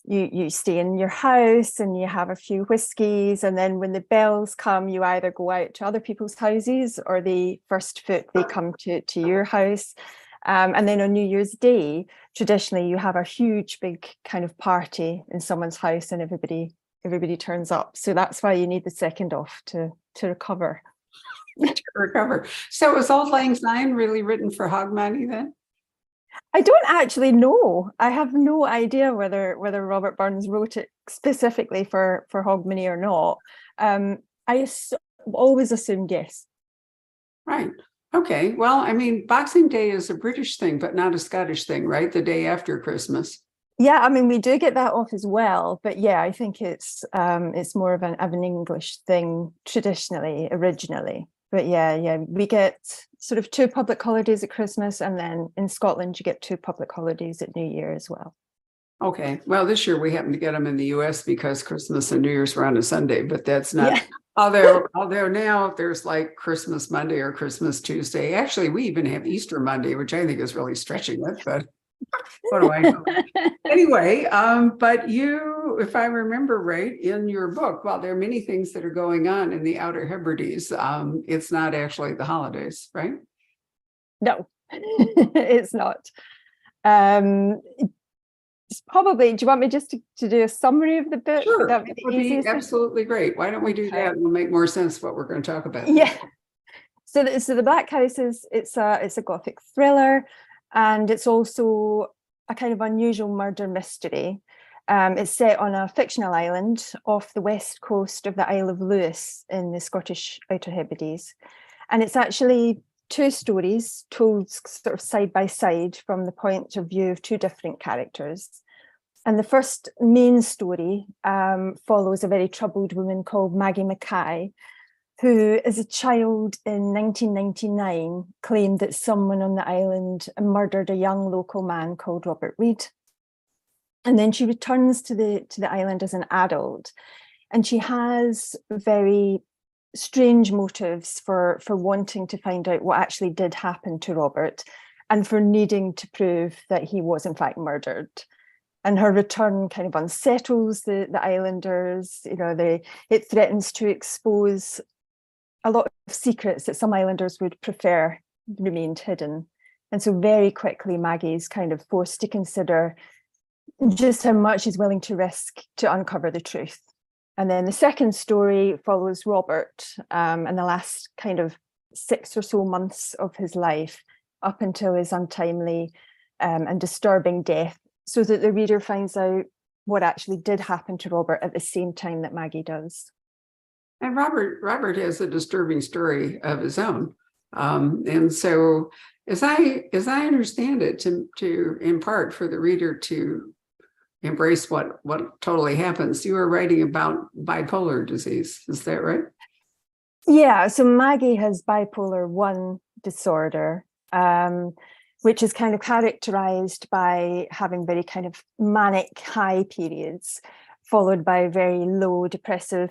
you stay in your house and you have a few whiskies, and then when the bells come, you either go out to other people's houses or they come to your house. And then on New Year's Day, traditionally you have a huge big kind of party in someone's house and everybody turns up. So that's why you need the second off to recover. To recover. So was Auld Lang Syne really written for Hogmanay then? I don't actually know. I have no idea whether Robert Burns wrote it specifically for Hogmanay or not. I always assumed yes. Right. Okay. Well, I mean, Boxing Day is a British thing, but not a Scottish thing, right? The day after Christmas. Yeah, I mean, we do get that off as well, but yeah, I think it's more of an English thing traditionally, originally. But yeah, we get sort of 2 public holidays at Christmas, and then in Scotland you get 2 public holidays at New Year as well. Okay. Well, this year we happen to get them in the US because Christmas and New Year's were on a Sunday, but that's not. Yeah. Although now there's like Christmas Monday or Christmas Tuesday. Actually, we even have Easter Monday, which I think is really stretching it, but what do I know? Anyway, but you, if I remember right, in your book, while there are many things that are going on in the Outer Hebrides, it's not actually the holidays, right? No, it's not. It's probably, do you want me just to do a summary of the book? Sure, that would be absolutely great. Why don't we do that? It'll make more sense what we're going to talk about. Yeah. So the Blackhouse it's a Gothic thriller, and it's also a kind of unusual murder mystery. It's set on a fictional island off the west coast of the Isle of Lewis in the Scottish Outer Hebrides, and it's actually 2 stories told sort of side by side from the point of view of 2 different characters. And the first main story follows a very troubled woman called Maggie Mackay, who as a child in 1999 claimed that someone on the island murdered a young local man called Robert Reid. And then she returns to the island as an adult, and she has very strange motives for wanting to find out what actually did happen to Robert, and for needing to prove that he was in fact murdered. And her return kind of unsettles the islanders. You know, it threatens to expose a lot of secrets that some islanders would prefer remained hidden. And so very quickly Maggie's kind of forced to consider just how much she's willing to risk to uncover the truth. And then the second story follows Robert and the last kind of 6 or so months of his life up until his untimely and disturbing death, so that the reader finds out what actually did happen to Robert at the same time that Maggie does. And Robert has a disturbing story of his own. And so as I understand it, to in part for the reader to embrace what totally happens, you were writing about bipolar disease, is that right? Yeah, so Maggie has bipolar 1 disorder, which is kind of characterized by having very kind of manic high periods followed by very low depressive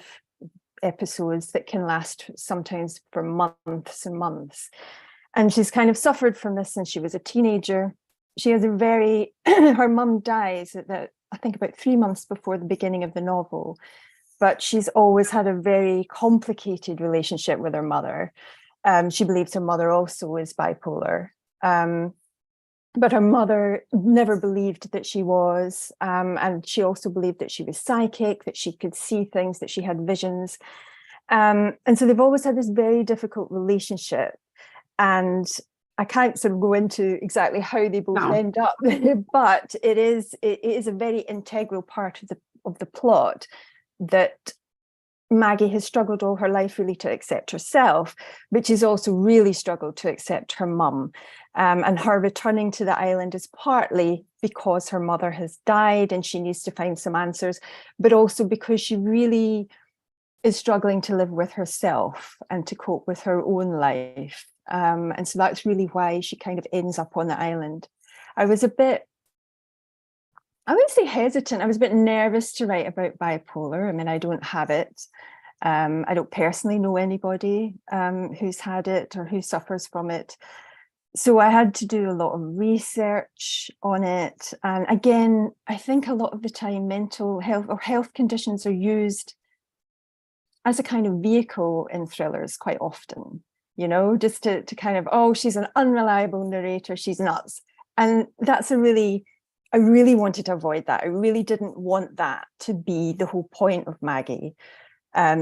episodes that can last sometimes for months and months. And she's kind of suffered from this since she was a teenager. She has a very, her mum dies at I think about 3 months before the beginning of the novel, but she's always had a very complicated relationship with her mother. She believes her mother also is bipolar, but her mother never believed that she was, and she also believed that she was psychic, that she could see things, that she had visions. And so they've always had this very difficult relationship. And I can't sort of go into exactly how they both end up, but it is a very integral part of the plot that Maggie has struggled all her life really to accept herself, but she's also really struggled to accept her mum. And her returning to the island is partly because her mother has died and she needs to find some answers, but also because she really is struggling to live with herself and to cope with her own life. And so that's really why she kind of ends up on the island. I was a bit, I wouldn't say hesitant, I was a bit nervous to write about bipolar. I mean, I don't have it. I don't personally know anybody who's had it or who suffers from it. So I had to do a lot of research on it. And again, I think a lot of the time mental health or health conditions are used as a kind of vehicle in thrillers quite often, just to kind of, oh, she's an unreliable narrator, she's nuts. And that's I really wanted to avoid that. I really didn't want that to be the whole point of Maggie.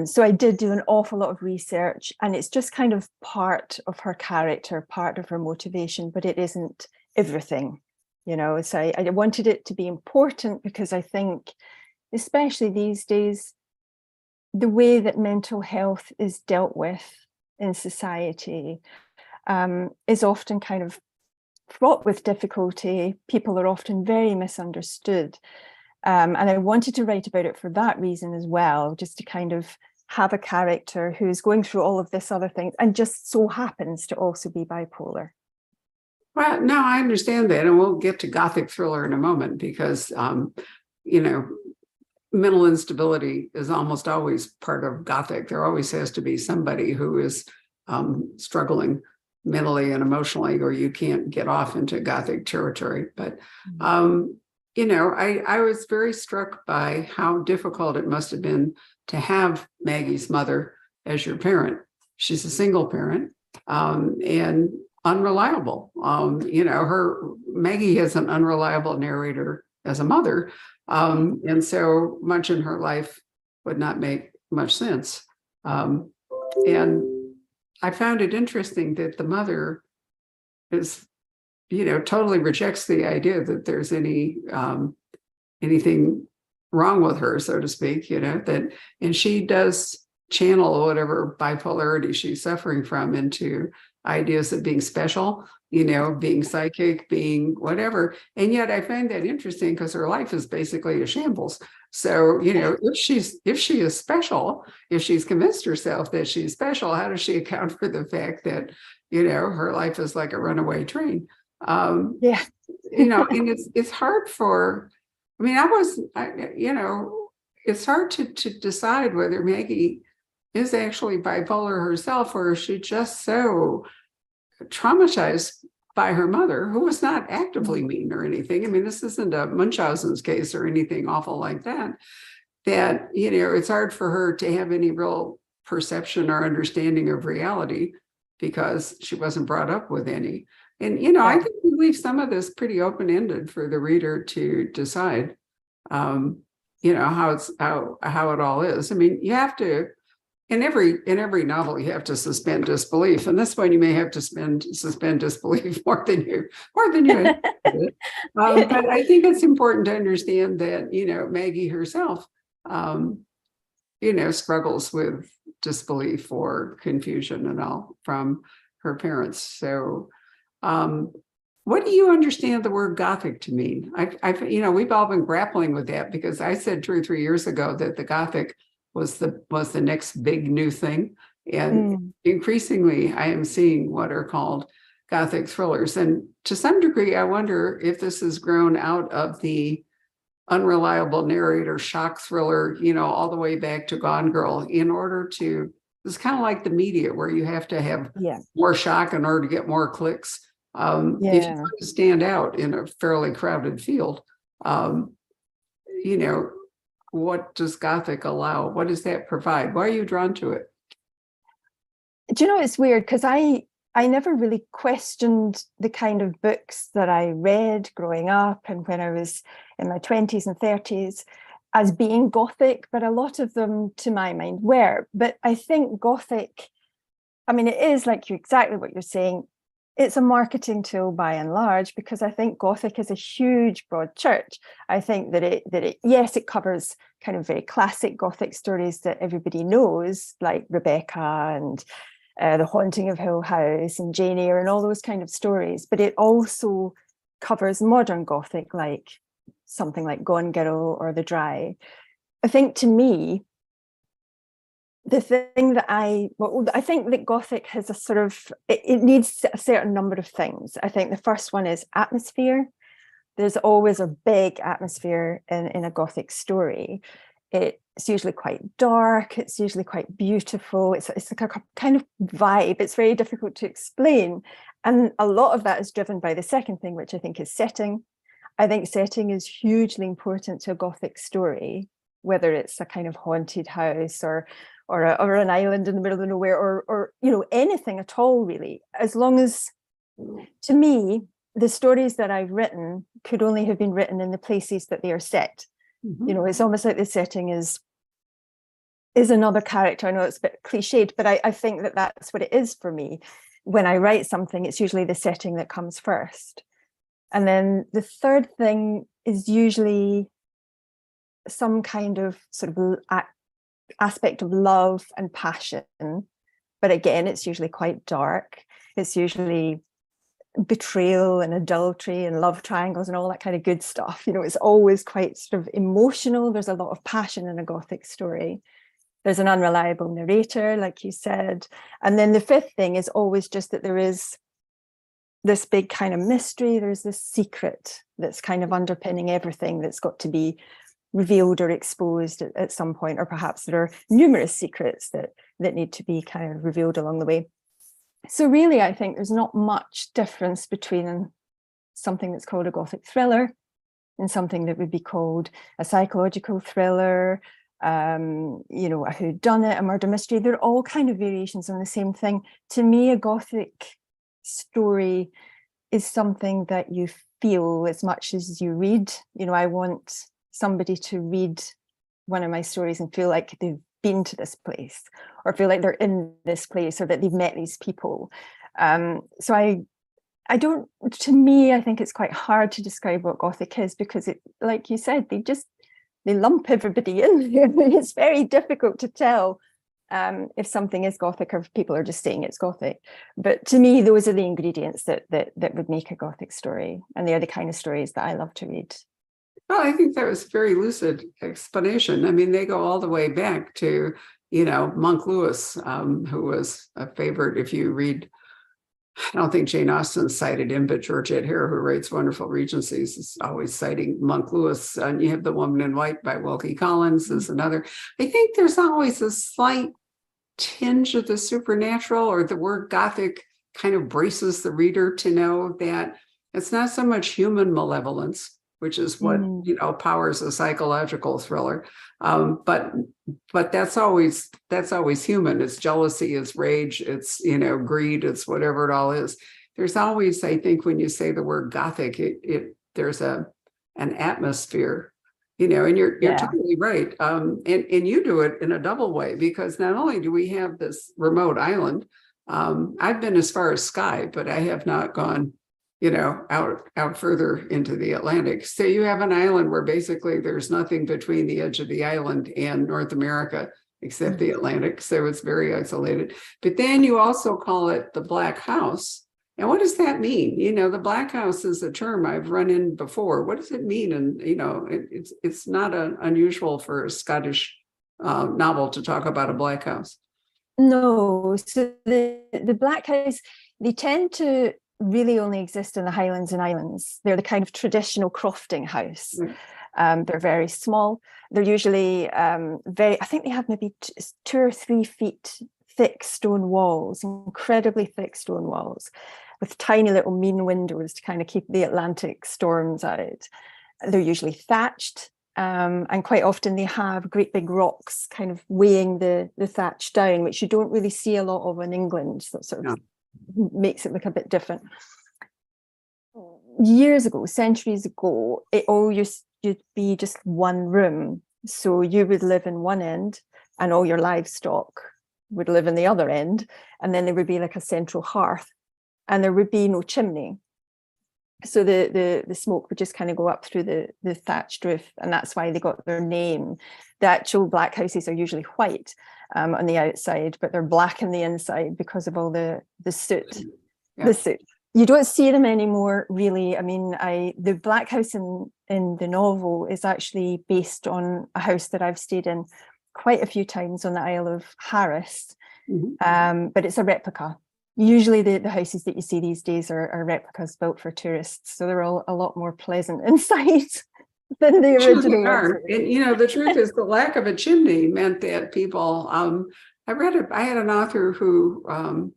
So I did do an awful lot of research, and it's just kind of part of her character, part of her motivation, but it isn't everything, So I wanted it to be important because I think, especially these days, the way that mental health is dealt with in society is often kind of fraught with difficulty. People are often very misunderstood. And I wanted to write about it for that reason as well, just to kind of have a character who's going through all of this other things and just so happens to also be bipolar. Well, no, I understand that. And we'll get to Gothic thriller in a moment because, mental instability is almost always part of Gothic. There always has to be somebody who is struggling mentally and emotionally, or you can't get off into Gothic territory. But I was very struck by how difficult it must have been to have Maggie's mother as your parent. She's a single parent and unreliable. Maggie has an unreliable narrator as a mother. And so much in her life would not make much sense. And I found it interesting that the mother is totally rejects the idea that there's anything wrong with her, so to speak, and she does channel whatever bipolarity she's suffering from into ideas of being special, being psychic, being whatever. And yet I find that interesting because her life is basically a shambles. So, if she is special, if she's convinced herself that she's special, how does she account for the fact that, her life is like a runaway train? And it's hard for, it's hard to decide whether Maggie is actually bipolar herself, or is she just so traumatized by her mother, who was not actively mean or anything. This isn't a Munchausen's case or anything awful like that, it's hard for her to have any real perception or understanding of reality because she wasn't brought up with any. And, I think we leave some of this pretty open-ended for the reader to decide, how it all is. You have to, in every novel, you have to suspend disbelief. And this one, you may have to suspend disbelief more than you anticipated. But I think it's important to understand that, Maggie herself, struggles with disbelief or confusion and all from her parents. So, what do you understand the word Gothic to mean? We've all been grappling with that because I said 2 or 3 years ago that the Gothic was the next big new thing. And increasingly, I am seeing what are called Gothic thrillers. And to some degree, I wonder if this has grown out of the unreliable narrator shock thriller, all the way back to Gone Girl, it's kind of like the media where you have to have more shock in order to get more clicks. If you want to stand out in a fairly crowded field, what does Gothic allow? What does that provide? Why are you drawn to it? Do you know, it's weird because I never really questioned the kind of books that I read growing up and when I was in my 20s and 30s as being Gothic, but a lot of them, to my mind, were. But I think Gothic, it is exactly what you're saying. It's a marketing tool by and large, because I think Gothic is a huge, broad church. I think that it covers kind of very classic Gothic stories that everybody knows, like Rebecca and The Haunting of Hill House and Jane Eyre and all those kind of stories. But it also covers modern Gothic, like something like Gone Girl or The Dry. I think to me, the thing that I think that Gothic has a sort of, it needs a certain number of things. I think the first one is atmosphere. There's always a big atmosphere in a Gothic story. It's usually quite dark. It's usually quite beautiful. It's like a kind of vibe. It's very difficult to explain. And a lot of that is driven by the second thing, which I think is setting. I think setting is hugely important to a Gothic story, whether it's a kind of haunted house or an island in the middle of nowhere, or anything at all, really. As long as, to me, the stories that I've written could only have been written in the places that they are set. Mm-hmm. It's almost like the setting is another character. I know it's a bit cliched, but I think that that's what it is for me. When I write something, it's usually the setting that comes first. And then the third thing is usually some kind of sort of aspect of love and passion. But again, it's usually quite dark. It's usually betrayal and adultery and love triangles and all that kind of good stuff. It's always quite sort of emotional. There's a lot of passion in a Gothic story. There's an unreliable narrator, like you said. And then the fifth thing is always just that there is this big kind of mystery. There's this secret that's kind of underpinning everything that's got to be revealed or exposed at some point, or perhaps there are numerous secrets that need to be kind of revealed along the way. So really, I think there's not much difference between something that's called a Gothic thriller and something that would be called a psychological thriller, a whodunit, a murder mystery. They're all kind of variations on the same thing. To me, a Gothic story is something that you feel as much as you read. I want somebody to read one of my stories and feel like they've been to this place, or feel like they're in this place, or that they've met these people. So I don't, to me, I think it's quite hard to describe what Gothic is, because it, like you said, they lump everybody in. It's very difficult to tell if something is Gothic or if people are just saying it's Gothic. But to me, those are the ingredients that would make a Gothic story, and they are the kind of stories that I love to read. Well, I think that was a very lucid explanation. I mean, they go all the way back to, Monk Lewis, who was a favorite. If you read, I don't think Jane Austen cited him, but Georgette Hare, who writes wonderful Regencies, is always citing Monk Lewis. And you have The Woman in White by Wilkie Collins is another. I think there's always a slight tinge of the supernatural, or the word Gothic kind of braces the reader to know that it's not so much human malevolence, which is what powers a psychological thriller. But that's always human. It's jealousy, it's rage, it's greed, it's whatever it all is. There's always, I think, when you say the word Gothic, there's an atmosphere, and you're totally right. And you do it in a double way, because not only do we have this remote island, I've been as far as Skye, but I have not gone out further into the Atlantic. So you have an island where basically there's nothing between the edge of the island and North America except the Atlantic. So it's very isolated. But then you also call it the Blackhouse. And what does that mean? The Blackhouse is a term I've run in before. What does it mean? And, it's not unusual for a Scottish novel to talk about a Blackhouse. No. So the Blackhouse, they tend to really only exist in the Highlands and Islands. They're the kind of traditional crofting house. They're very small. They're usually I think they have maybe 2 or 3 feet thick stone walls, incredibly thick stone walls, with tiny little mean windows to kind of keep the Atlantic storms out. They're usually thatched, and quite often they have great big rocks kind of weighing the thatch down, which you don't really see a lot of in England. So sort of makes it look a bit different. Years ago, centuries ago, it all used to be just one room. So you would live in one end and all your livestock would live in the other end. And then there would be like a central hearth, and there would be no chimney. So the smoke would just kind of go up through the thatched roof, and that's why they got their name. The actual black houses are usually white on the outside, but they're black on the inside because of all the soot. Yeah. The soot. You don't see them anymore, really. I mean, the black house in the novel is actually based on a house that I've stayed in quite a few times on the Isle of Harris, but it's a replica. Usually the houses that you see these days are replicas built for tourists, so they're all a lot more pleasant inside than the original ones. And the truth is, the lack of a chimney meant that people. I had an author who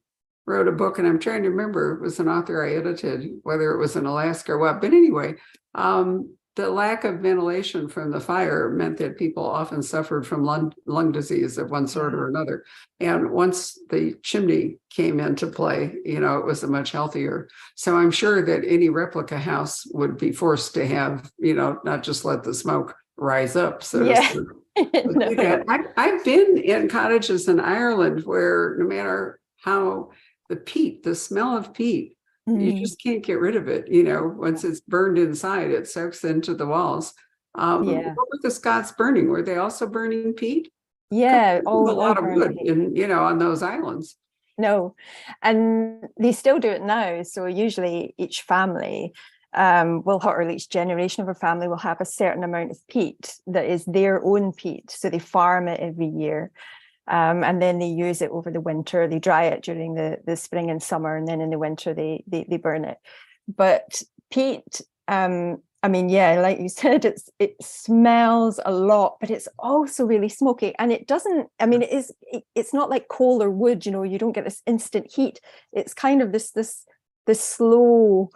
wrote a book, and I'm trying to remember, it was an author I edited, whether it was in Alaska or what. But anyway, the lack of ventilation from the fire meant that people often suffered from lung disease of one sort or another. And once the chimney came into play, you know, it was a much healthier. So I'm sure that any replica house would be forced to have, you know, not just let the smoke rise up, so to speak. No. I've been in cottages in Ireland where no matter how the peat, the smell of peat, you just can't get rid of it. You know, once it's burned inside, it soaks into the walls. What were the Scots burning? Were they also burning peat? Yeah, a lot of wood in, you know, on those islands. No, and they still do it now. So usually each family will have, or each generation of a family will have a certain amount of peat that is their own peat. So they farm it every year. And then they use it over the winter. They dry it during the spring and summer, and then in the winter they burn it. But peat, I mean, yeah, like you said, it smells a lot, but it's also really smoky. And it doesn't, I mean, it's not like coal or wood, you know, you don't get this instant heat. It's kind of this slow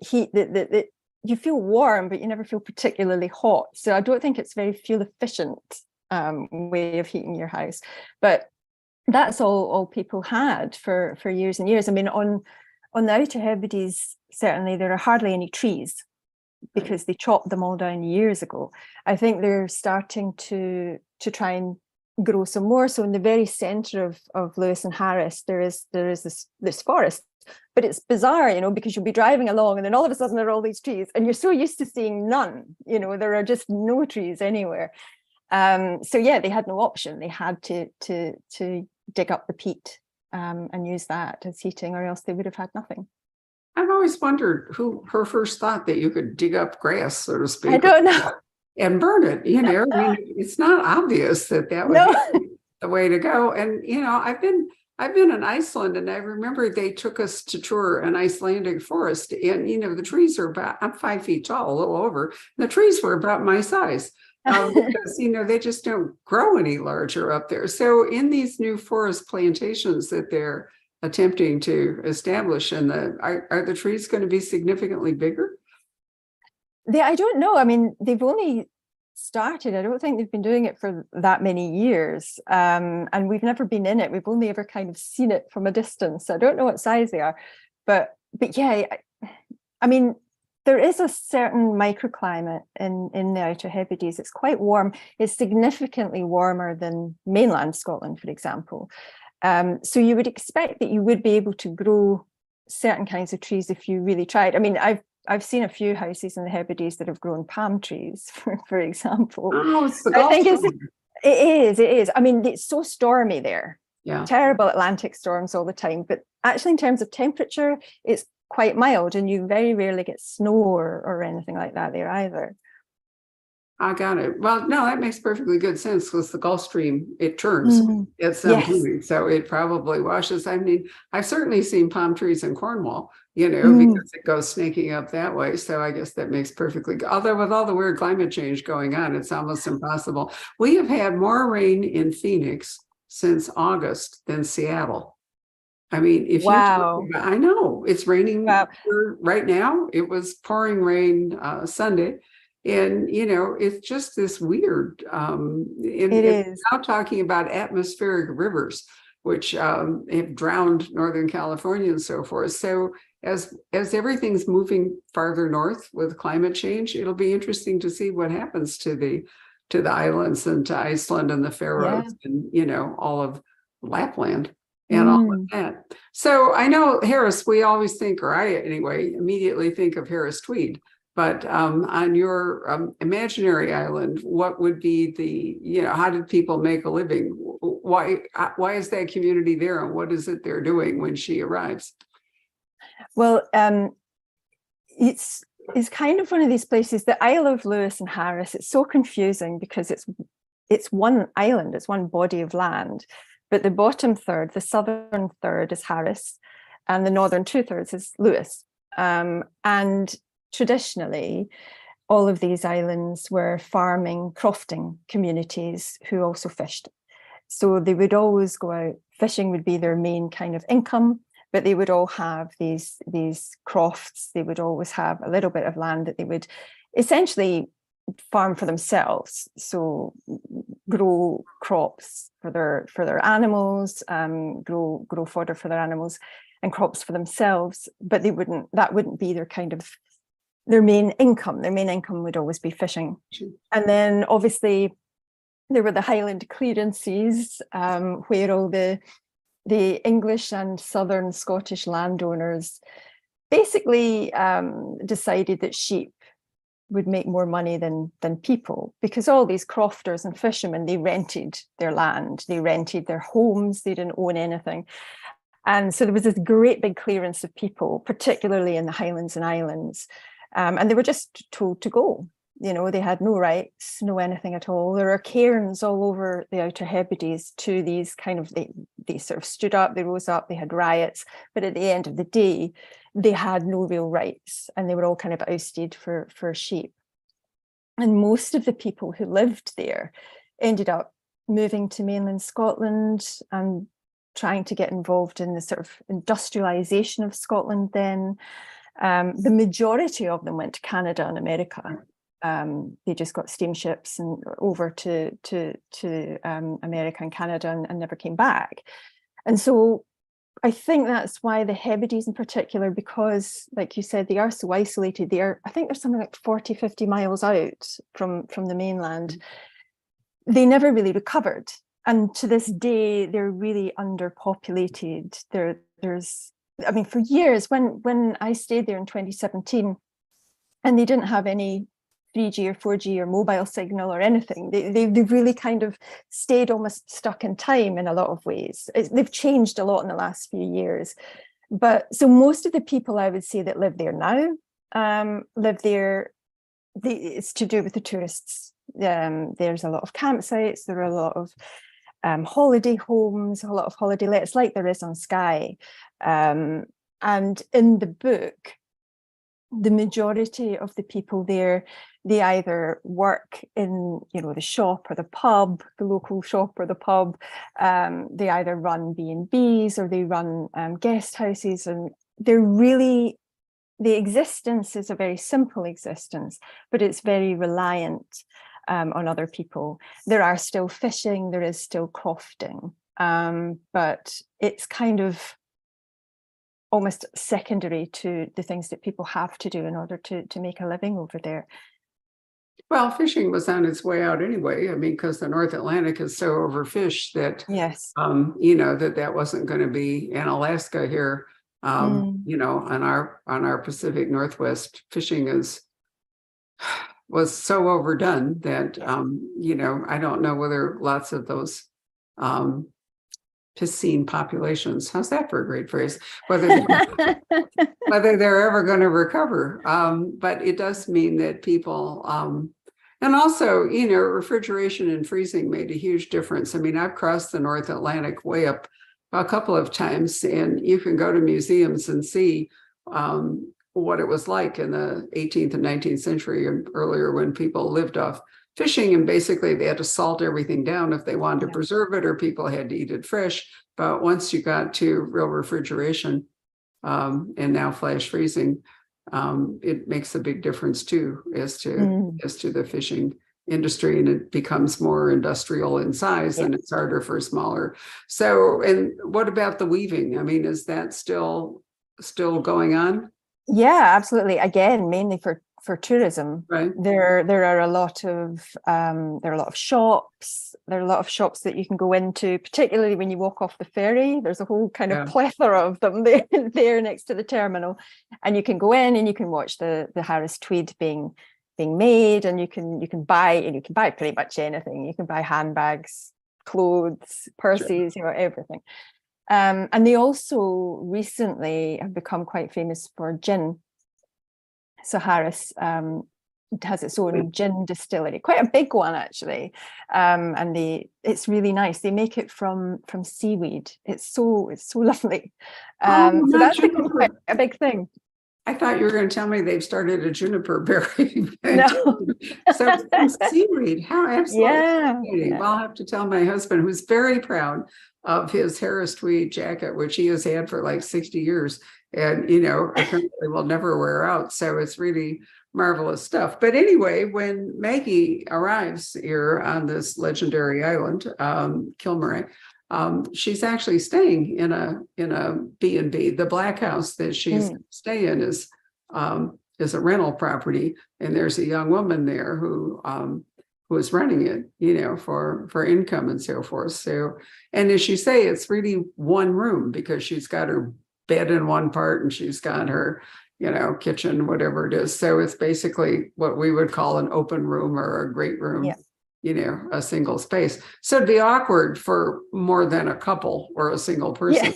heat that you feel warm, but you never feel particularly hot. So I don't think it's very fuel efficient way of heating your house. But that's all people had for years and years. I mean, on the Outer Hebrides, certainly there are hardly any trees, because they chopped them all down years ago. I think they're starting to try and grow some more. So in the very center of Lewis and Harris, there is this forest. But it's bizarre, you know, because you'll be driving along and then all of a sudden there are all these trees and you're so used to seeing none, you know, there are just no trees anywhere. So yeah, they had no option. They had to dig up the peat and use that as heating, or else they would have had nothing. I've always wondered who her first thought that you could dig up grass, so to speak. I don't know. And burn it, you know. I mean, it's not obvious that would be the way to go. And you know, I've been in Iceland, and I remember they took us to tour an Icelandic forest, and you know, the trees are about, I'm 5 feet tall, a little over. The trees were about my size. Because you know, they just don't grow any larger up there. So in these new forest plantations that they're attempting to establish, and are the trees going to be significantly bigger? I don't know. I mean, they've only started. I don't think they've been doing it for that many years, and we've never been in it. We've only ever kind of seen it from a distance. I don't know what size they are, but yeah, I mean, there is a certain microclimate in the Outer Hebrides. It's quite warm. It's significantly warmer than mainland Scotland, for example. So you would expect that you would be able to grow certain kinds of trees if you really tried. I mean, I've seen a few houses in the Hebrides that have grown palm trees, for example. Oh, it's the I think it is. I mean, it's so stormy there. Yeah. Terrible Atlantic storms all the time. But actually, in terms of temperature, it's quite mild, and you very rarely get snow or anything like that there either. I got it. Well, no, that makes perfectly good sense, because the Gulf Stream, it turns at some point, so it probably washes. I mean, I've certainly seen palm trees in Cornwall, you know, because it goes snaking up that way. So I guess that makes perfectly good. Although with all the weird climate change going on, it's almost impossible. We have had more rain in Phoenix since August than Seattle. I mean, if I know it's raining right now. It was pouring rain Sunday. And, you know, it's just this weird, it is now talking about atmospheric rivers, which have drowned Northern California and so forth. So as everything's moving farther north with climate change, it'll be interesting to see what happens to the islands and to Iceland and the Faroes and, you know, all of Lapland and all of that. So I know Harris, we always think, or I anyway, immediately think of Harris Tweed. But on your imaginary island, what would be you know, how did people make a living? Why is that community there, and what is it they're doing when she arrives? Well, it's kind of one of these places, the Isle of Lewis and Harris. It's so confusing because it's one island, it's one body of land, but the bottom third, the southern third, is Harris, and the northern 2/3 is Lewis, and traditionally, all of these islands were farming, crofting communities who also fished. So they would always go out, fishing would be their main kind of income. but they would all have these crofts. They would always have a little bit of land that they would essentially farm for themselves, so grow crops for their animals, grow fodder for their animals and crops for themselves, but that wouldn't be their main income. Their main income would always be fishing. And then obviously there were the Highland clearances, where all the English and southern Scottish landowners basically decided that sheep would make more money than people, because all these crofters and fishermen, they rented their land, they rented their homes, they didn't own anything. And so there was this great big clearance of people, particularly in the Highlands and Islands, and they were just told to go. They had no rights, no anything at all. There are cairns all over the Outer Hebrides to these they sort of stood up, they rose up, they had riots, but at the end of the day, they had no real rights, and they were all kind of ousted for sheep. And most of the people who lived there ended up moving to mainland Scotland and trying to get involved in the sort of industrialization of Scotland then. The majority of them went to Canada and America. They just got steamships and over to America and Canada and never came back. And so I think that's why the Hebrides in particular, because like you said, they are so isolated. I think there's something like 40, 50 miles out from the mainland. They never really recovered. And to this day, they're really underpopulated. For years, when I stayed there in 2017, and they didn't have any 3G or 4G or mobile signal or anything. They've really kind of stayed almost stuck in time in a lot of ways. They've changed a lot in the last few years. But so most of the people I would say that live there now live there, it's to do with the tourists. There's a lot of campsites, there are a lot of holiday homes, a lot of holiday lets like there is on Skye. And in the book, the majority of the people there, they either work in, the shop or the pub, the local shop or the pub. They either run B&Bs or they run guest houses, and the existence is a very simple existence, but it's very reliant on other people. There are still fishing, there is still crofting, but it's kind of almost secondary to the things that people have to do in order to make a living over there. Well, fishing was on its way out anyway. I mean, because the North Atlantic is so overfished that, yes, that wasn't going to be in Alaska here. On our Pacific Northwest, fishing was so overdone that, I don't know whether lots of those piscine populations, how's that for a great phrase, whether they're ever going to recover. But it does mean that people, and also, refrigeration and freezing made a huge difference. I mean, I've crossed the North Atlantic way up a couple of times, and you can go to museums and see what it was like in the 18th and 19th century and earlier, when people lived off fishing, and basically they had to salt everything down if they wanted to preserve it, or people had to eat it fresh. But once you got to real refrigeration, and now flash freezing, it makes a big difference too, as to the fishing industry, and it becomes more industrial in size, and it's harder for smaller. So, and what about the weaving? I mean, is that still going on? Yeah, absolutely. Again, mainly for tourism. Right. There are a lot of shops. There are a lot of shops that you can go into, particularly when you walk off the ferry. There's a whole kind of plethora of them there next to the terminal, and you can go in and you can watch the Harris tweed being made, and you can buy pretty much anything. You can buy handbags, clothes, purses, everything. And they also recently have become quite famous for gin. So Harris has its own gin distillery, quite a big one actually, and it's really nice. They make it from seaweed. It's so lovely. So that's become quite a big thing. I thought you were going to tell me they've started a juniper berry. No. So seaweed, how absolutely fascinating. Yeah. Well, I'll have to tell my husband, who's very proud of his Harris tweed jacket, which he has had for like 60 years, and apparently will never wear out. So it's really marvelous stuff. But anyway, when Maggie arrives here on this legendary island, Kilmore, she's actually staying in a B&B. The Blackhouse that she's staying in is a rental property, and there's a young woman there who is running it, for income and so forth. So, and as you say, it's really one room because she's got her bed in one part and she's got her kitchen, whatever it is. So it's basically what we would call an open room or a great room. Yeah. A single space. So it'd be awkward for more than a couple or a single person,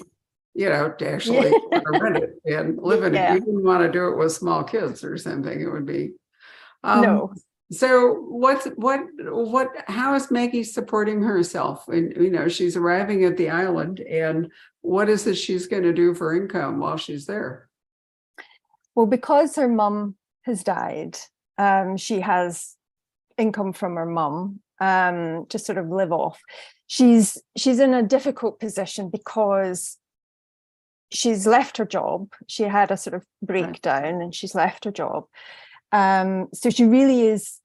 to actually rent it and live in it. You wouldn't want to do it with small kids or something. It would be. No. So how is Maggie supporting herself? And, she's arriving at the island, and what is it she's going to do for income while she's there? Well, because her mum has died, she has income from her mum to sort of live off. She's in a difficult position because she's left her job. She had a sort of breakdown and she's left her job. So she really is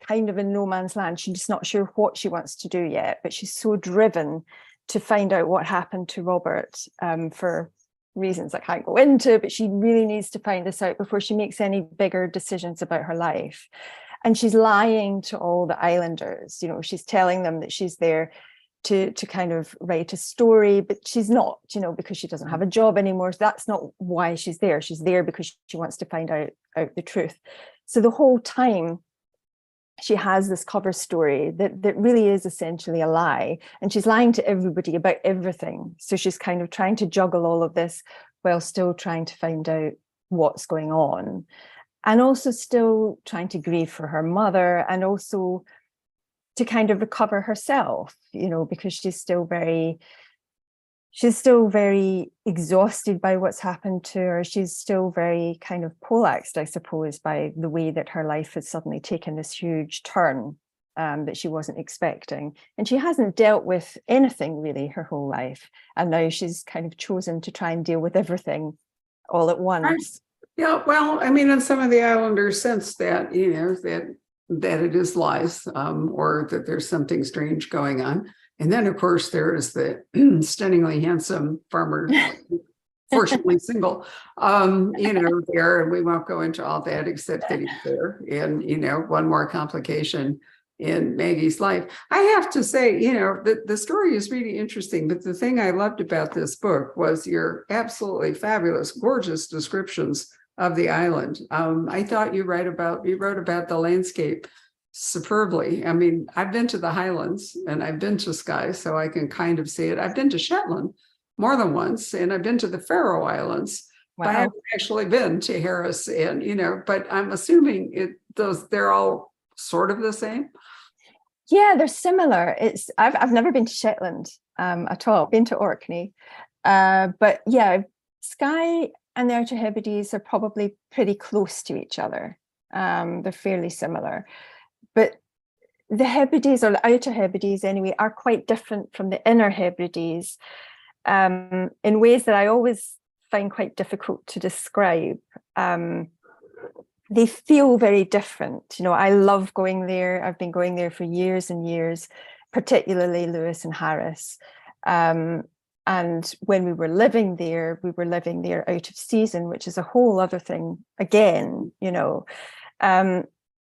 kind of in no man's land. She's just not sure what she wants to do yet, but she's so driven to find out what happened to Robert for reasons I can't go into, but she really needs to find this out before she makes any bigger decisions about her life. And she's lying to all the islanders. She's telling them that she's there to kind of write a story, but she's not, because she doesn't have a job anymore. So that's not why she's there. She's there because she wants to find out the truth. So the whole time she has this cover story that really is essentially a lie. And she's lying to everybody about everything. So she's kind of trying to juggle all of this while still trying to find out what's going on. And also still trying to grieve for her mother, and also to kind of recover herself, because she's still very exhausted by what's happened to her. She's still very kind of poleaxed, I suppose, by the way that her life has suddenly taken this huge turn that she wasn't expecting. And she hasn't dealt with anything really her whole life. And now she's kind of chosen to try and deal with everything all at once. Yeah, well, and some of the islanders sense that, that it is lies, or that there's something strange going on. And then, of course, there is the stunningly handsome farmer, fortunately single, there, and we won't go into all that except that he's there. And, one more complication in Maggie's life. I have to say, the story is really interesting, but the thing I loved about this book was your absolutely fabulous, gorgeous descriptions of the island. I thought you wrote about the landscape superbly. I've been to the Highlands and I've been to Skye, so I can kind of see it. I've been to Shetland more than once, and I've been to the Faroe Islands. Wow. But I haven't actually been to Harris, and but I'm assuming they're all sort of the same. Yeah, they're similar. I've never been to Shetland at all. I've been to Orkney, but yeah, Skye and the Outer Hebrides are probably pretty close to each other. They're fairly similar. But the Hebrides, or the Outer Hebrides anyway, are quite different from the Inner Hebrides in ways that I always find quite difficult to describe. They feel very different. I love going there. I've been going there for years and years, particularly Lewis and Harris. And when we were living there out of season, which is a whole other thing again,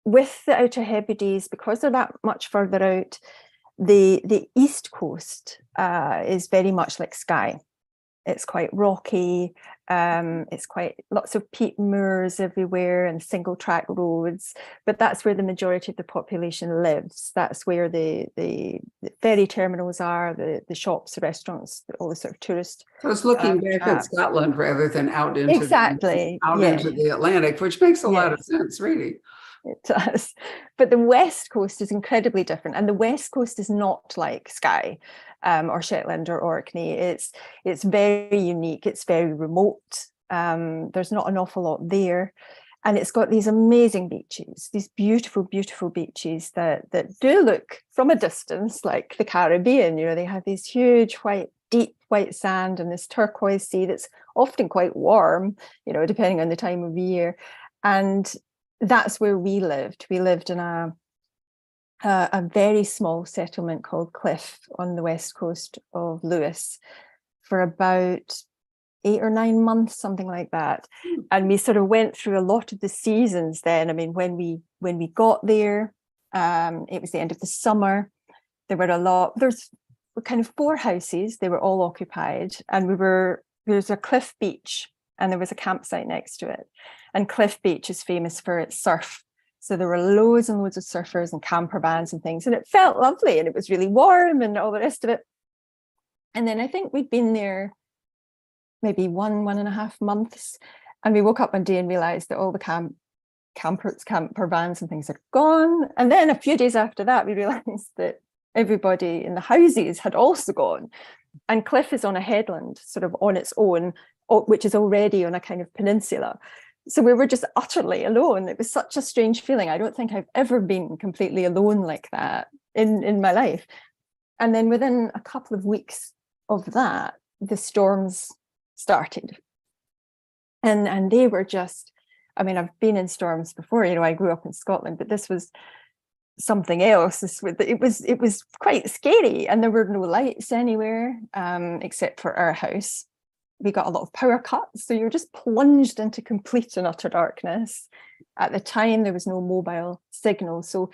with the Outer Hebrides, because they're that much further out, the east coast is very much like Skye. It's quite rocky. It's quite lots of peat moors everywhere and single track roads. But that's where the majority of the population lives. That's where the ferry terminals are, the shops, the restaurants, all the sort of tourist. So it's looking back at Scotland rather than out into into the Atlantic, which makes a lot of sense, really. It does. But the West Coast is incredibly different. And the West Coast is not like Skye or Shetland or Orkney. It's very unique. It's very remote. There's not an awful lot there. And it's got these amazing beaches, these beautiful, beautiful beaches that do look from a distance like the Caribbean. You know, they have these huge white, deep white sand and this turquoise sea that's often quite warm, you know, depending on the time of year. And that's where we lived. We lived in a very small settlement called Cliff on the west coast of Lewis for about 8 or 9 months, something like that. And we sort of went through a lot of the seasons then. I mean, when we got there, it was the end of the summer. There were there's kind of 4 houses. They were all occupied, and there's a cliff beach, and there was a campsite next to it. And Cliff Beach is famous for its surf. So there were loads and loads of surfers and camper vans and things, and it felt lovely, and it was really warm and all the rest of it. And then I think we'd been there maybe 1.5 months, and we woke up one day and realized that all the camper vans and things had gone. And then a few days after that, we realized that everybody in the houses had also gone. And Cliff is on a headland, sort of on its own, which is already on a kind of peninsula. So we were just utterly alone. It was such a strange feeling. I don't think I've ever been completely alone like that in my life. And then within a couple of weeks of that, the storms started. And they were just, I mean, I've been in storms before, you know, I grew up in Scotland, but this was something else. It was quite scary, and there were no lights anywhere except for our house. We got a lot of power cuts, so you're just plunged into complete and utter darkness. At the time, there was no mobile signal, so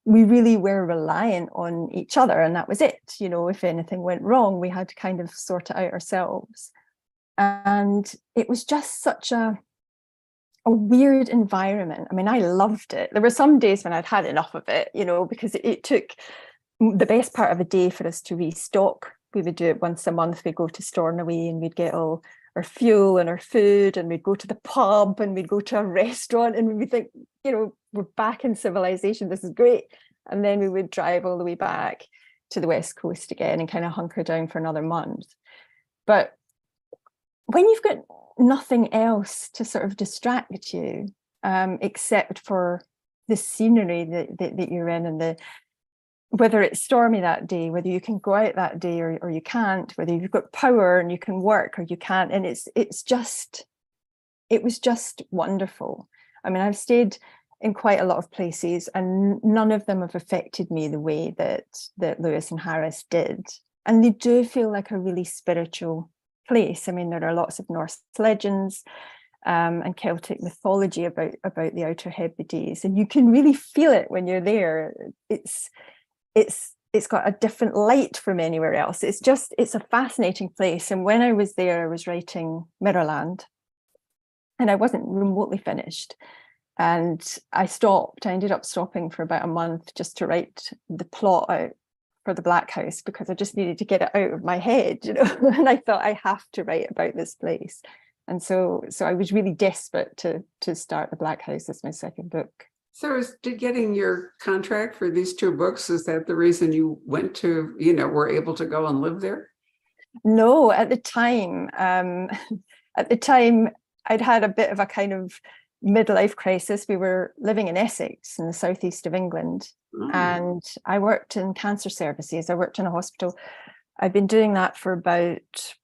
we really were reliant on each other, and that was it. You know, if anything went wrong, we had to kind of sort it out ourselves. And it was just such a weird environment. I mean, I loved it. There were some days when I'd had enough of it, you know, because it took the best part of a day for us to restock. We would do it once a month. We'd go to Stornoway and we'd get all our fuel and our food, and we'd go to the pub and we'd go to a restaurant, and we'd think, you know, we're back in civilization. This is great. And then we would drive all the way back to the West Coast again and kind of hunker down for another month. But when you've got nothing else to sort of distract you, except for the scenery that you're in, and whether it's stormy that day, whether you can go out that day or you can't, whether you've got power and you can work or you can't, and it was just wonderful. I mean, I've stayed in quite a lot of places, and none of them have affected me the way that Lewis and Harris did. And they do feel like a really spiritual place. I mean, there are lots of Norse legends and Celtic mythology about the Outer Hebrides, and you can really feel it when you're there. It's got a different light from anywhere else. It's a fascinating place. And when I was there, I was writing and I wasn't remotely finished. And I ended up stopping for about a month just to write the plot out for the Blackhouse, because I just needed to get it out of my head, you know. And I thought, I have to write about this place. And so I was really desperate to start the Blackhouse as my second book. So did getting your contract for these 2 books, is that the reason you went to, you know, were able to go and live there? No, at the time, I'd had a bit of a kind of midlife crisis. We were living in Essex in the southeast of England, and I worked in cancer services. I worked in a hospital. I'd been doing that for about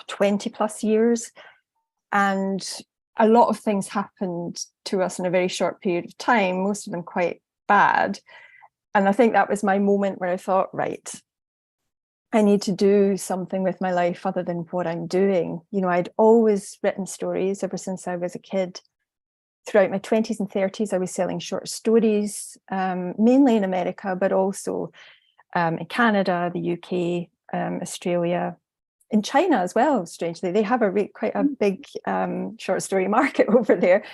20 plus years, and a lot of things happened to us in a very short period of time, most of them quite bad. And I think that was my moment where I thought, right, I need to do something with my life other than what I'm doing. You know, I'd always written stories ever since I was a kid. Throughout my 20s and 30s, I was selling short stories, mainly in America, but also in Canada, the UK, Australia, in China as well. Strangely, they have quite a big short story market over there.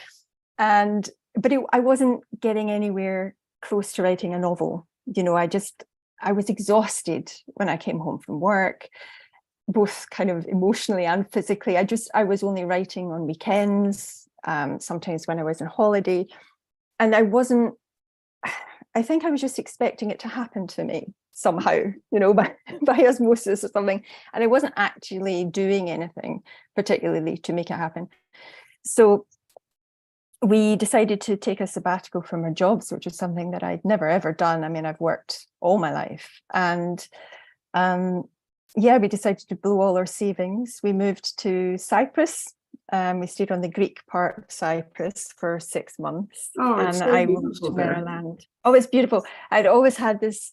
But I wasn't getting anywhere close to writing a novel. You know, I was exhausted when I came home from work, both kind of emotionally and physically. I was only writing on weekends, sometimes when I was on holiday, and I wasn't I think I was just expecting it to happen to me somehow, by osmosis or something. And I wasn't actually doing anything particularly to make it happen. So we decided to take a sabbatical from our jobs, which is something that I'd never ever done. I mean, I've worked all my life. And we decided to blow all our savings. We moved to Cyprus. We stayed on the Greek part of Cyprus for 6 months. Oh, and it's so I moved to there. Maryland. Oh, it's beautiful. I'd always had this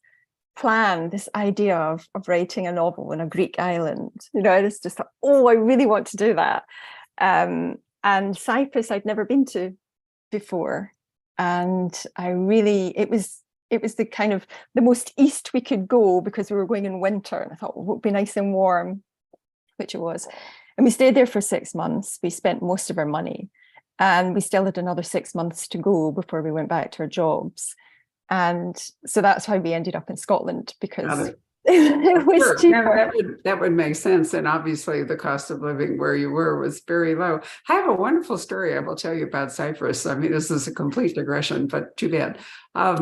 plan, this idea of writing a novel on a Greek island. I just thought, oh, I really want to do that. And Cyprus I'd never been to before. And it was the kind of the most east we could go because we were going in winter. And I thought, well, it would be nice and warm, which it was. And we stayed there for 6 months. We spent most of our money, and we still had another 6 months to go before we went back to our jobs. And so that's how we ended up in Scotland, because it was sure. cheaper. That would make sense. And obviously the cost of living where you were was very low. I have a wonderful story I will tell you about Cyprus. I mean, this is a complete digression, but too bad. I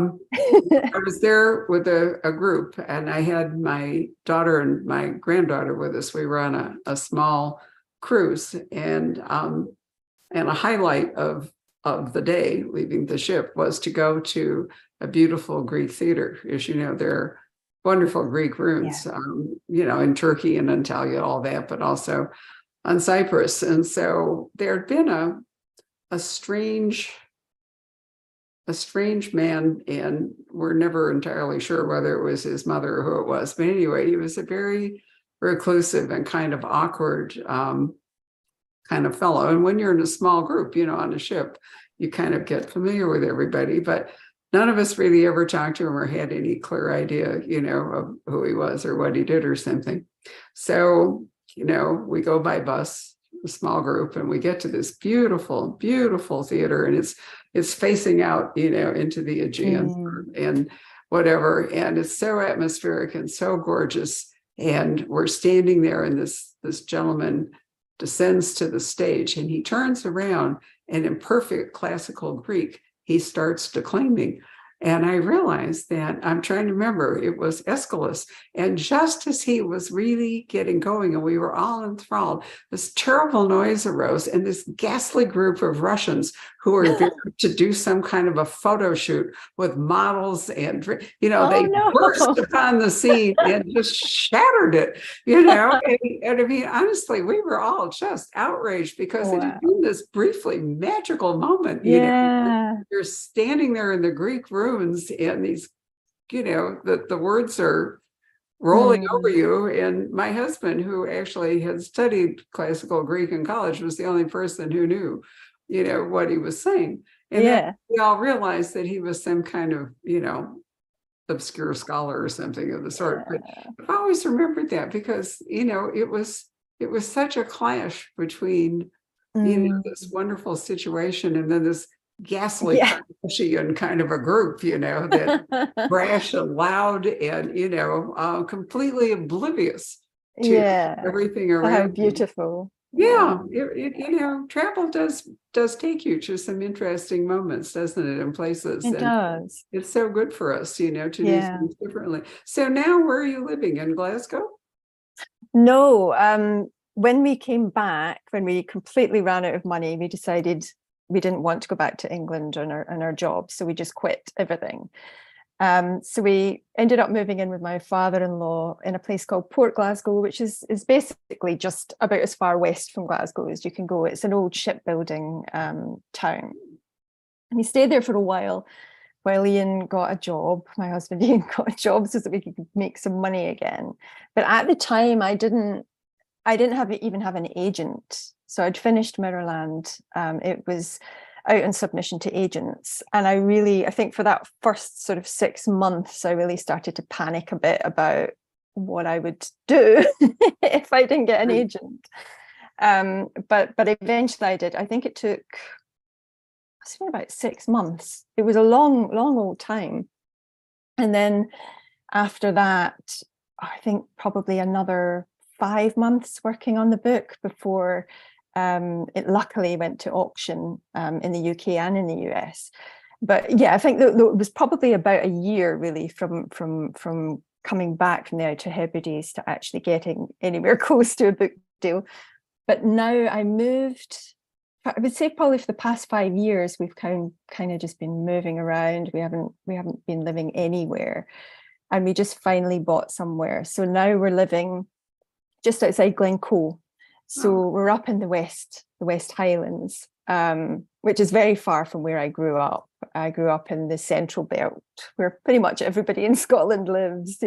was there with a group, and I had my daughter and my granddaughter with us. We were on a small cruise, and a highlight of the day leaving the ship was to go to a beautiful Greek theater. As you know, there are wonderful Greek rooms, in Turkey and Antalya, all that, but also on Cyprus. And so there had been a strange man, and we're never entirely sure whether it was his mother or who it was. But anyway, he was a very reclusive and kind of awkward kind of fellow. And when you're in a small group, on a ship, you kind of get familiar with everybody. But none of us really ever talked to him or had any clear idea, of who he was or what he did or something. So, we go by bus, a small group, and we get to this beautiful, beautiful theater, and it's facing out, into the Aegean and whatever. And it's so atmospheric and so gorgeous. And we're standing there, and this gentleman descends to the stage, and he turns around, and in perfect classical Greek, he starts declaiming. And I realized that, I'm trying to remember, it was Aeschylus. And just as he was really getting going and we were all enthralled, this terrible noise arose, and this ghastly group of Russians who were there to do some kind of a photo shoot with models, and, they burst upon the scene and just shattered it, and I mean, honestly, we were all just outraged because it had been this briefly magical moment. You're standing there in the Greek ruins, and these, the words are rolling over you. And my husband, who actually had studied classical Greek in college, was the only person who knew, what he was saying. And then we all realized that he was some kind of, obscure scholar or something of the sort. But I've always remembered that because, it was such a clash between, this wonderful situation and then this ghastly and kind of a group, that brash and loud and, completely oblivious to everything around. How beautiful. Travel does take you to some interesting moments, doesn't it, in places? It does. It's so good for us, to do things differently. So now, where are you living, in Glasgow? No, when we came back, when we completely ran out of money, we decided we didn't want to go back to England on our job, so we just quit everything. So we ended up moving in with my father-in-law in a place called Port Glasgow, which is basically just about as far west from Glasgow as you can go. It's an old shipbuilding town. And we stayed there for a while Ian got a job. My husband Ian got a job so that we could make some money again. But at the time, I didn't even have an agent. So I'd finished Mirrorland. It was out on submission to agents. And I think for that first sort of 6 months, I really started to panic a bit about what I would do if I didn't get an agent. But eventually I did. I think it took about 6 months. It was a long old time. And then after that, I think probably another 5 months working on the book before it luckily went to auction in the UK and in the US. But yeah, I think that it was probably about a year really from coming back from the Outer Hebrides to actually getting anywhere close to a book deal. But now I moved, I would say probably for the past 5 years, we've kind of just been moving around. We haven't been living anywhere. And we just finally bought somewhere. So now we're living just outside Glencoe. So we're up in the West Highlands, which is very far from where I grew up. I grew up in the Central Belt, where pretty much everybody in Scotland lives,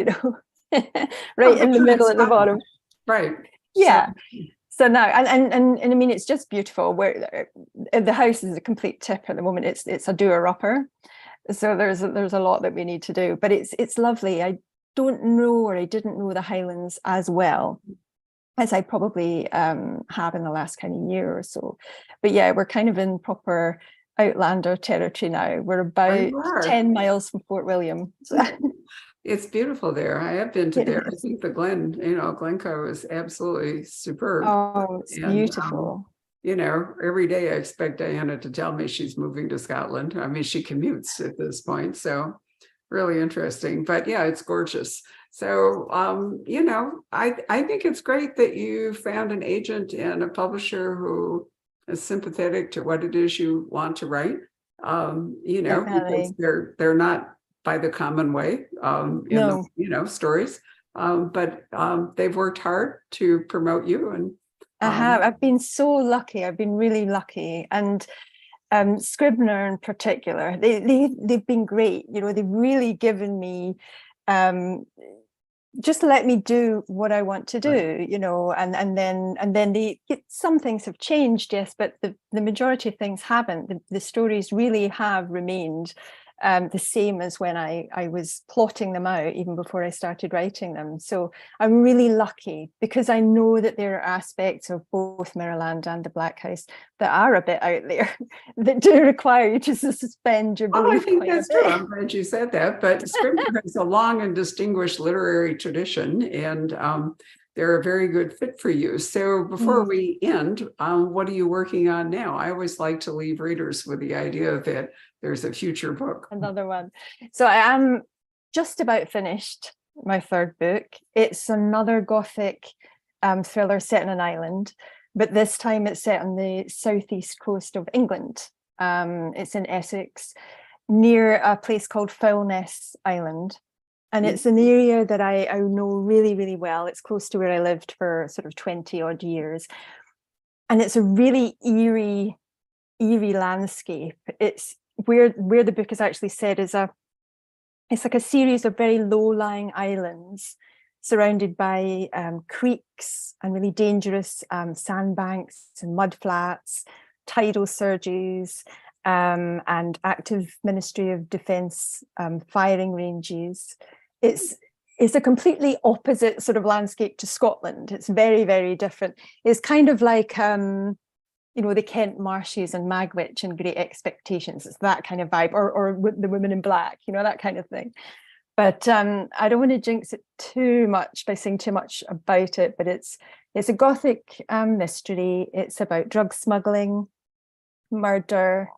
right in the middle at the bottom. Right. Yeah. So now, and I mean, it's just beautiful. Where the house is a complete tip at the moment. It's a doer-upper. So there's a lot that we need to do, but it's lovely. I don't know, or I didn't know the Highlands as well as I probably have in the last kind of year or so. But yeah, we're kind of in proper Outlander territory now. We're about 10 miles from Fort William. It's beautiful there. I have been to there. I think the Glencoe is absolutely superb. Oh, it's beautiful. Every day I expect Diana to tell me she's moving to Scotland. I mean, she commutes at this point, so really interesting. But yeah, it's gorgeous. So, I think it's great that you found an agent and a publisher who is sympathetic to what it is you want to write. Because they're not by the common way in the stories, but they've worked hard to promote you. And I've been so lucky. I've been really lucky. And Scribner in particular, they've been great. They've really given me just let me do what I want to do, and then some things have changed, yes, but the majority of things haven't. The stories really have remained the same as when I was plotting them out, even before I started writing them. So I'm really lucky, because I know that there are aspects of both Mirrorland and the Blackhouse that are a bit out there that do require you to suspend your belief. I think that's true. I'm glad you said that. But Scribner has a long and distinguished literary tradition, and they're a very good fit for you. So before we end, what are you working on now? I always like to leave readers with the idea that there's a future book. Another one. So I am just about finished my third book. It's another Gothic thriller set on an island, but this time it's set on the southeast coast of England. It's in Essex, near a place called Foulness Island. And it's an area that I know really, really well. It's close to where I lived for sort of 20 odd years. And it's a really eerie landscape. It's where the book is actually set it's like a series of very low-lying islands surrounded by creeks and really dangerous sandbanks and mudflats, tidal surges, and active Ministry of Defence firing ranges. It's a completely opposite sort of landscape to Scotland. It's very, very different. It's kind of like the Kent Marshes and Magwitch and Great Expectations. It's that kind of vibe, or The Women in Black, that kind of thing. But I don't want to jinx it too much by saying too much about it. But it's a Gothic mystery. It's about drug smuggling, murder,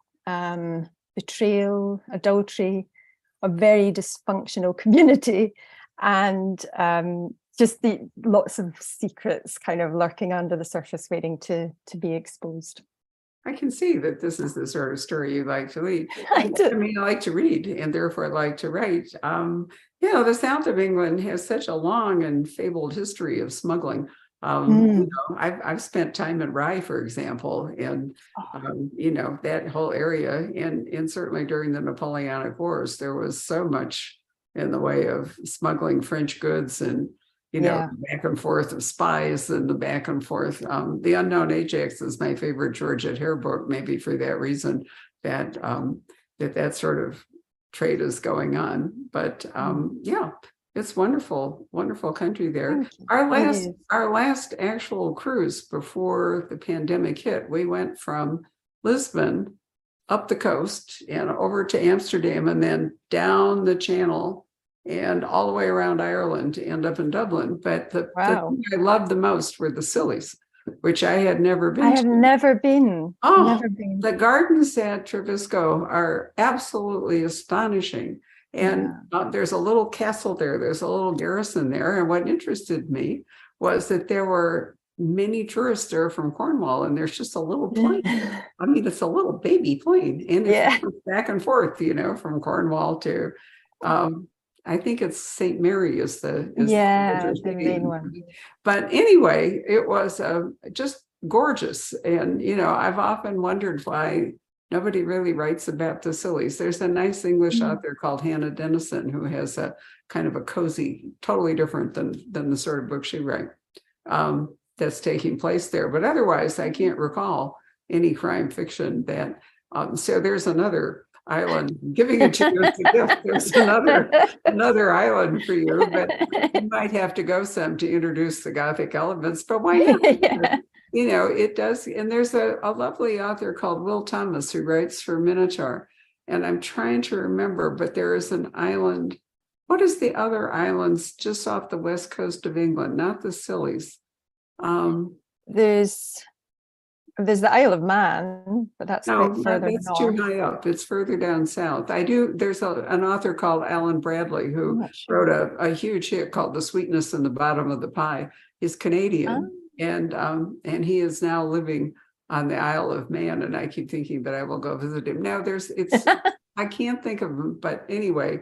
betrayal, adultery, a very dysfunctional community, and just lots of secrets kind of lurking under the surface, waiting to be exposed. I can see that this is the sort of story you like to read. I like to read, and therefore like to write. The south of England has such a long and fabled history of smuggling. I've spent time in Rye, for example, and that whole area, and certainly during the Napoleonic Wars, there was so much in the way of smuggling French goods, and back and forth of spies, and the back and forth. The Unknown Ajax is my favorite Georgette Hare book, maybe for that reason, that that sort of trade is going on. But it's wonderful, wonderful country there. Our last actual cruise before the pandemic hit, we went from Lisbon up the coast and over to Amsterdam, and then down the channel and all the way around Ireland to end up in Dublin. But the thing I loved the most were the sillies. which I had never been I have to. never been. Oh, Never been. the gardens at Trevisco are absolutely astonishing. And there's a little castle there, there's a little garrison there. And what interested me was that there were many tourists there from Cornwall, and there's just a little plane. I mean, it's a little baby plane, and Yeah. it goes back and forth, from Cornwall to, I think it's St. Mary is the The main one. But anyway, it was just gorgeous. And, I've often wondered why nobody really writes about the Sillies. There's a nice English author called Hannah Dennison who has a kind of a cozy, totally different than the sort of book she writes that's taking place there. But otherwise, I can't recall any crime fiction that. So there's another island, giving it to you as a gift. There's another island for you, but you might have to go some to introduce the Gothic elements, but why not? It does. And there's a lovely author called Will Thomas who writes for Minotaur. And I'm trying to remember, but there is an island. What is the other islands just off the west coast of England? Not the Scillies. There's the Isle of Man, but that's quite further that's north. too high up. It's further down south. There's an author called Alan Bradley who wrote a huge hit called The Sweetness in the Bottom of the Pie. He's Canadian, and he is now living on the Isle of Man, and I keep thinking that I will go visit him. Now I can't think of them, but anyway,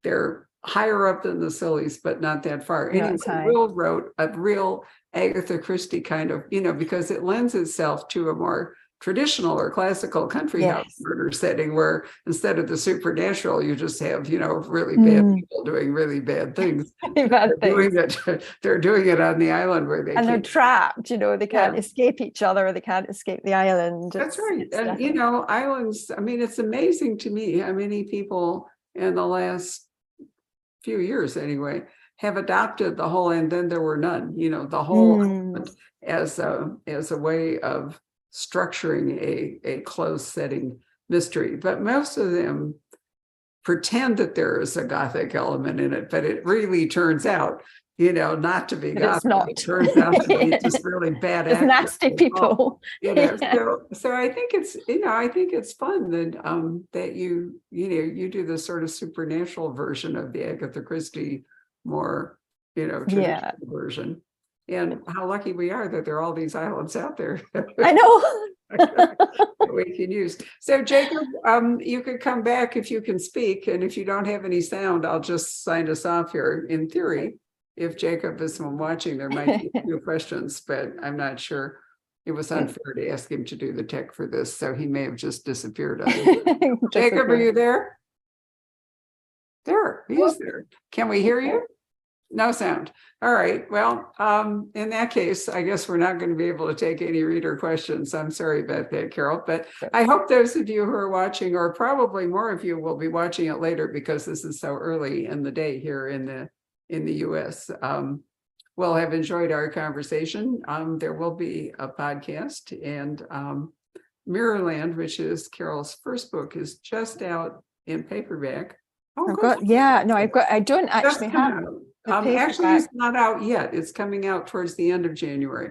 they're higher up than the Scillies, but not that far. Anyway, Will wrote a real Agatha Christie kind of, because it lends itself to a more traditional or classical country house murder setting where instead of the supernatural, you just have, really bad people doing really bad things. They're doing it on the island where they're trapped, they can't escape each other, they can't escape the island. That's right. And, islands, I mean, it's amazing to me how many people in the last few years anyway have adopted the whole, and then there were none, the whole as a way of structuring a closed setting mystery. But most of them pretend that there is a Gothic element in it, but it really turns out, not to be Gothic. It turns out to be just really bad actors. Nasty people. So I think it's fun that you do the sort of supernatural version of the Agatha Christie more, traditional version. And how lucky we are that there are all these islands out there. I know. We can use. So Jacob, you could come back if you can speak, and if you don't have any sound, I'll just sign us off here. In theory, if Jacob is someone watching, there might be a few questions, but I'm not sure. It was unfair to ask him to do the tech for this, so he may have just disappeared. Jacob, are you there? There, he is there. Can we hear you? No sound. All right. Well, in that case, I guess we're not going to be able to take any reader questions. I'm sorry about that, Carole, but I hope those of you who are watching, or probably more of you will be watching it later because this is so early in the day here in the US, will have enjoyed our conversation. There will be a podcast, and Mirrorland, which is Carole's first book, is just out in paperback. I don't actually have. Actually, it's not out yet. It's coming out towards the end of January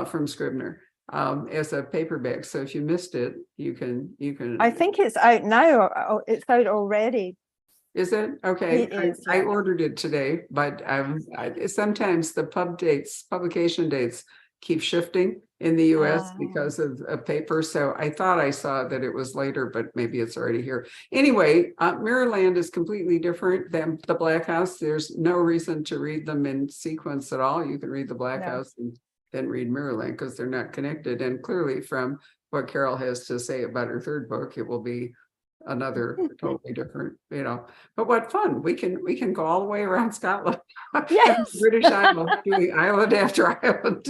from Scribner as a paperback. So if you missed it, you can. I think it's out now. It's out already. Is it? Okay. It is, I ordered it today, but sometimes the publication dates keep shifting in the US because of paper. So I thought I saw that it was later, but maybe it's already here. Anyway, Mirrorland is completely different than the Blackhouse. There's no reason to read them in sequence at all. You can read the Blackhouse and then read Mirrorland because they're not connected. And clearly from what Carole has to say about her third book, it will be another totally different, but what fun. We can go all the way around Scotland. Yes. British Island, doing island after island.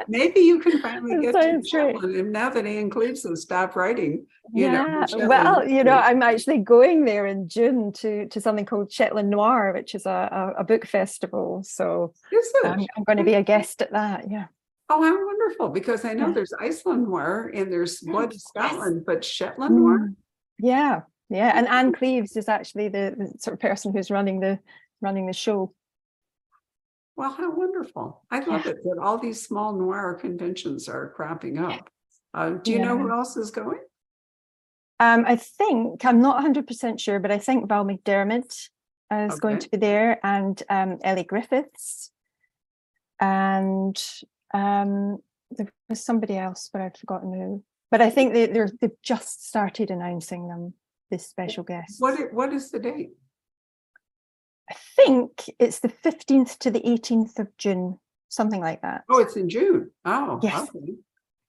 Maybe you can finally get to Shetland, and now that Anne Cleves has stopped writing, I'm actually going there in June to something called Shetland Noir, which is a book festival, so I'm going to be a guest at that. Oh, how wonderful, because I know there's Iceland Noir and there's Blood Scotland, but Shetland Noir. Yeah. And Anne Cleves is actually the sort of person who's running the show. Well, how wonderful. I love it that all these small noir conventions are cropping up. Do you know who else is going? I think, I'm not 100% sure, but I think Val McDermott is going to be there, and Ellie Griffiths. And there was somebody else, but I've forgotten who. But I think they've just started announcing them, this special guest. What is the date? I think it's the 15th to the 18th of June, something like that. Oh, it's in June. Oh, yes. Okay.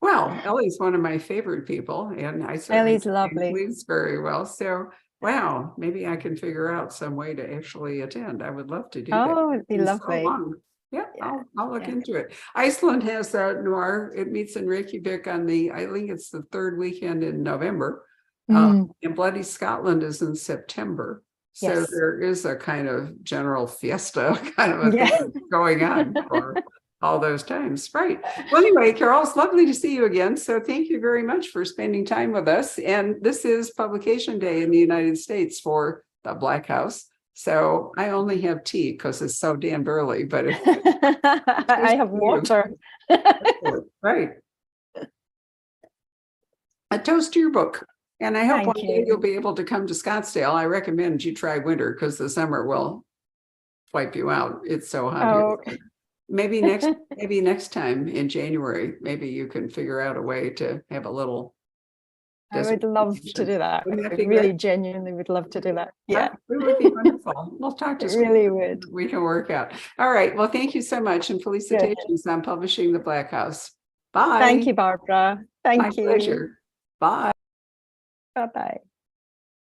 Well, Ellie's one of my favorite people, and Ellie's lovely. Leads very well. So, wow, maybe I can figure out some way to actually attend. I would love to do that. Oh, it'd be lovely. So yeah, I'll look into it. Iceland has noir. It meets in Reykjavik on I think it's the third weekend in November. And Bloody Scotland is in September. So there is a kind of general fiesta kind of a thing going on for all those times. Right. Well, anyway, Carole, it's lovely to see you again. So thank you very much for spending time with us. And this is publication day in the United States for the Blackhouse. So I only have tea because it's so damn early, but I have water. Right. A toast to your book. And I hope one day you'll be able to come to Scottsdale. I recommend you try winter because the summer will wipe you out. It's so hot here. Maybe next time in January, maybe you can figure out a way to have a little. I would love to do that. I really genuinely would love to do that. Yeah, it would be wonderful. We'll talk to. It really would. We can work out. All right. Well, thank you so much, and felicitations on publishing the Blackhouse. Bye. Thank you, Barbara. Thank you. My pleasure. Bye. Bye-bye.